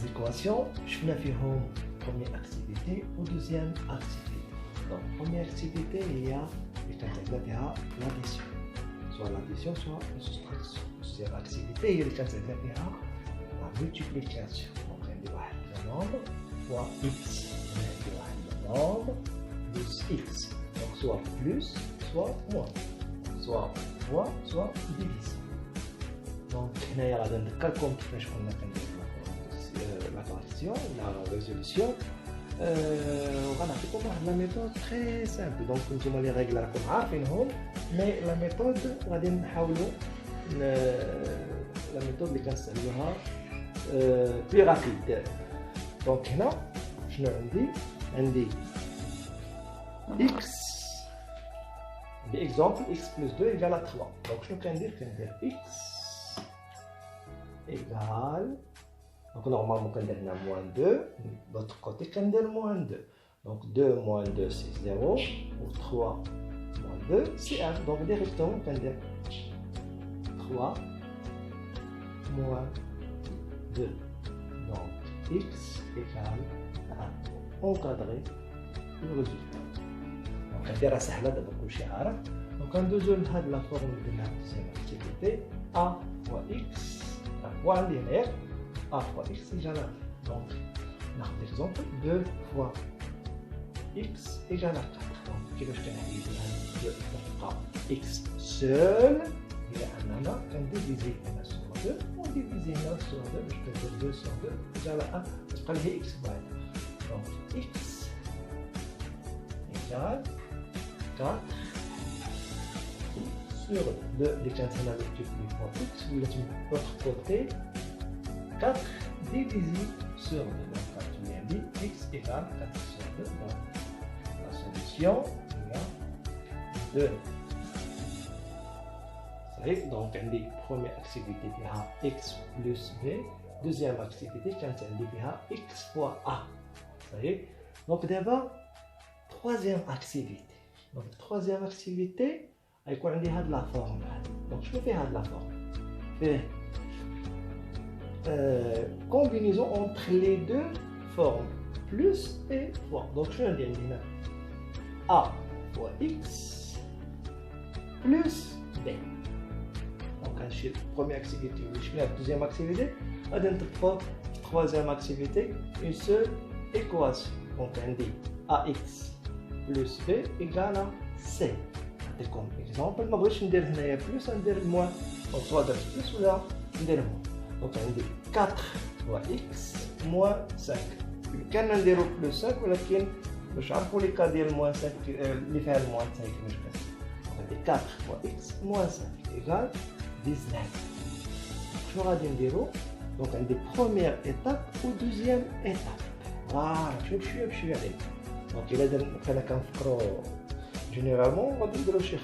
équations, je fais la première activité ou deuxième activité. Donc, première activité, il y a l'addition. Soit l'addition, soit la soustraction. Deuxième activité, il y a la multiplication. Donc, on a le nombre fois x. On a le nombre plus x. Donc, soit plus, soit moins. Soit fois, soit divisé. Donc, il y a la calcul qui fait la correction, la résolution. On a la méthode très simple. Donc, nous avons les règles à connaître, mais la méthode, on va la méthode plus rapide. Donc, là, je dis x. Exemple, x plus 2 égale à 3. Donc, je peux dire x égale. Donc, normalement, on a moins 2. De l'autre côté, on a moins 2. Donc, 2 moins 2, c'est 0. Ou 3 moins 2, c'est 1. Donc, directement, on a 3 moins 2. Donc, x égale à encadrer le résultat. Donc, on a simple de beaucoup de choses. Donc, on a la formule de la deuxième activité. A fois x, la fois linéaire. A fois x égale à 1. Donc, par exemple, 2 fois x égale à 4. Donc, qu'est-ce que je vais x seul, il y a un divisé 1 sur 2. On divise 1 sur 2, je peux dire 2 sur 2 égale à 1. Je peux dire x égale. Donc, x égale 4 sur 2. Les 15 on a multiplié par x, vous l'avez de l'autre côté. 4 divisé sur 2. Donc, quand tu viens dit x égale 4 sur 2. Donc, la solution, il y a 2. Donc, on dit première activité, il y a x plus b. Deuxième activité, quand on dit il y a x fois a. Donc, d'abord, troisième activité. Donc, troisième activité, il y a de la forme. Donc, je fais de la forme. Combinaison entre les deux formes, plus et fois. Donc, je vais dire a fois x plus b. Donc, je première activité, je fais la deuxième activité, troisième activité, une seule équation. Donc, on dit ax plus b égale à c. Comme exemple, je vais dire plus, on dire moins. Donc, soit plus ou là, on dire moins. Donc, on dit 4 fois x moins 5. Quand on dit plus 5, mais je vais les cas de moins 5, les faire moins 5. On dit 4 fois x moins 5 égale 19. Je vais dire, donc on dit première étape ou deuxième étape. Voilà, je suis allé. Donc, il a généralement, on va dire que c'est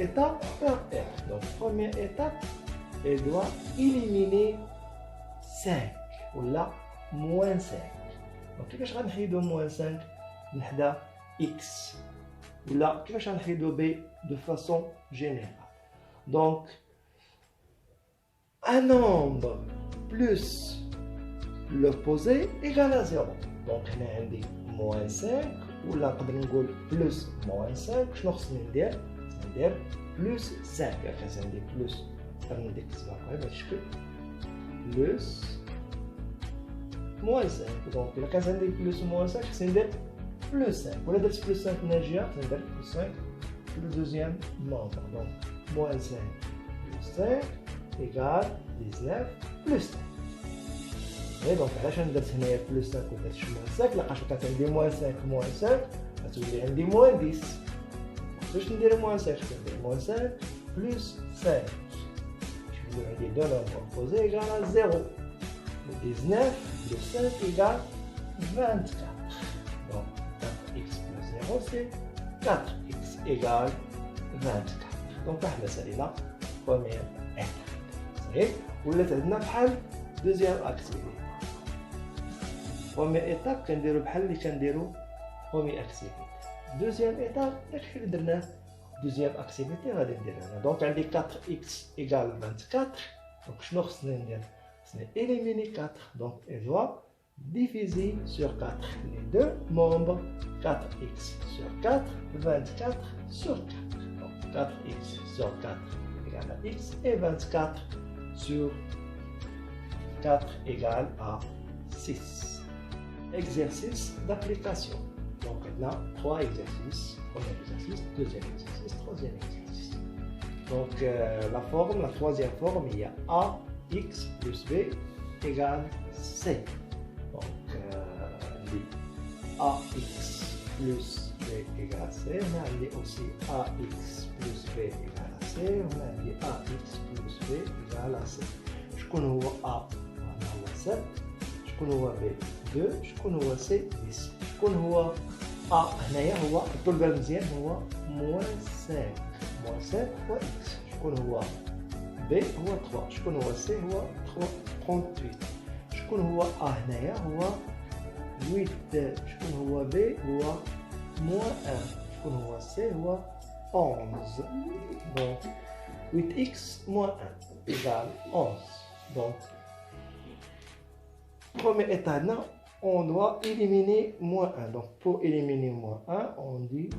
étape par étape. Donc, première étape, elle doit éliminer 5 ou là moins 5. Donc, كيفاش غنحيدو moins 5 نحدا x ولا كيفاش غنحيدو b de façon générale. Donc, un nombre plus l'opposé égale à 0. Donc, on a moins 5 ou là نقدر نقول plus moins 5. شنو خصني ندير plus 5. خاصني ندير plus ندير بهذا الشكل plus moins 5. Donc, إلا كان عندي plus moins 5 خصني ندير plus 5. ولا درت plus 5 ناجية خصني ندير plus 5 في le deuxième nombre. Donc, moins 5 plus 5 égale 19 plus 5. Et donc, علاش انا درت هنايا plus 5 و درت moins 5 لقاش كانت عندي moins 5 moins 5 غتولي عندي moins 10. باش ندير moins 5 ندير moins 5 plus 5. Les deux nombres opposés égale à 0. 19 plus 5 égale 24. Donc, 4x plus 0, c'est 4x égale 24. Donc, on a la première étape. Ça y est, on a deuxième activité. Première étape, on a première activité. Deuxième étape, on a deuxième activité. Donc, on a 4x égale 24. Donc, je vais c'est éliminer 4. Donc, elle doit diviser sur 4. Les deux membres, 4x sur 4, 24 sur 4. Donc, 4x sur 4 égale à x et 24 sur 4 égale à 6. Exercice d'application. Donc maintenant, 3 exercices. Premier exercice, deuxième exercice, troisième exercice. Donc la forme, la troisième forme, il y a ax plus b égale c. Donc ax plus b égale c. On a dit aussi ax plus b égale à c. On a dit ax plus b égale à c. شكون هو a؟ هو 7. شكون هو b؟ 2. شكون هو c؟ 10. شكون هو a هنايا هو الطلبة مزيان هو -5. -5 هو x. شكون هو b هو 3. شكون هو c هو 38. شكون هو a هنايا هو 8. شكون هو b هو -1. شكون هو c هو 11. Donc 8x moins 1 égale 11. Donc premier état, on doit éliminer moins 1. Donc, pour éliminer moins 1, on dit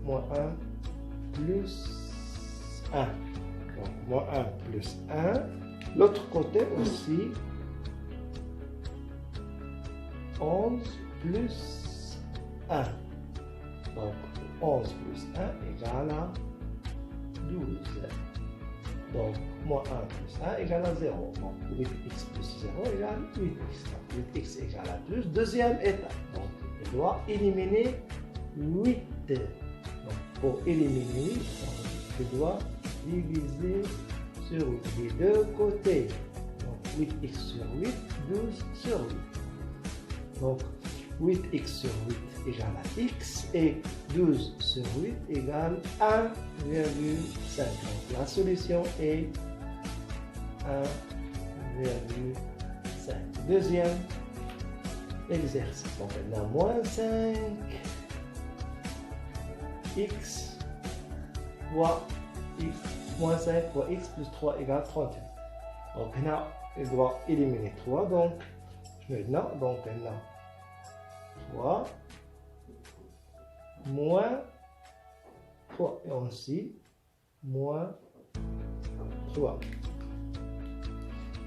moins 1 plus 1. Donc, moins 1 plus 1. L'autre côté aussi, 11 plus 1. Donc, 11 plus 1 égale à 12. Donc, moins 1 plus 1 égale à 0. Donc, 8x plus 0 égale 8x. Donc, 8x égale à 12. Deuxième étape. Donc, il doit éliminer 8. Donc, pour éliminer 8, il doit diviser sur 8. Les deux côtés. Donc, 8x sur 8, 12 sur 8. Donc, 8x sur 8 égale à x et 12 sur 8 égale 1,5. Donc la solution est 1,5. Deuxième exercice. Donc on a moins 5 x fois x moins 5 fois x plus 3 égale 38. Donc là, il doit éliminer 3. Donc maintenant, donc on a 3 moins 3 et aussi moins 3.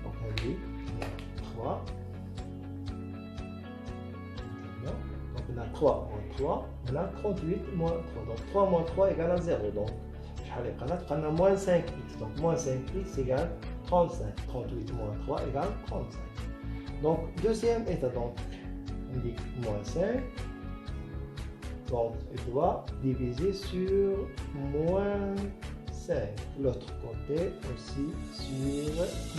Donc on dit moins 3. Donc on a 3 moins 3, on a 38 moins 3. Donc 3 moins 3 égale à 0. Donc on a moins 5x. Donc moins 5x égale 35. 38 moins 3 égale 35. Donc deuxième état. Donc on dit moins 5. Donc, il doit diviser sur moins 5. L'autre côté aussi sur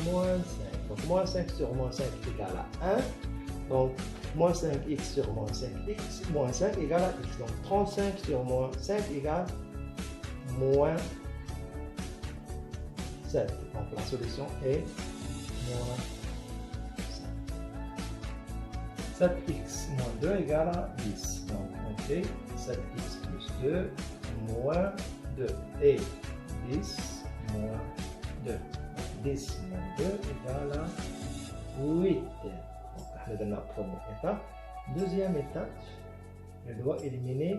moins 5. Donc, moins 5 sur moins 5 égale à 1. Donc, moins 5x sur moins 5x, moins 5 égale à x. Donc, 35 sur moins 5 égale moins 7. Donc, la solution est moins 7. 7x moins 2 égale à 10. Donc, on fait 7x plus 2 moins 2 et 10 moins 2. 10 moins 2 égale à 8. Donc, on est dans la première étape. Deuxième étape, elle doit éliminer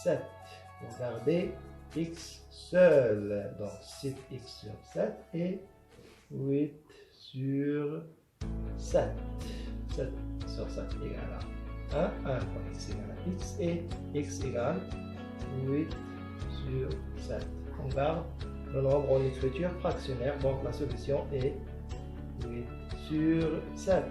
7 pour garder x seul. Donc 6x sur 7 et 8 sur 7. 7 sur 7 égale à 1. 1 fois x égale à x et x égale 8 sur 7. On garde le nombre en écriture fractionnaire. Donc la solution est 8 sur 7.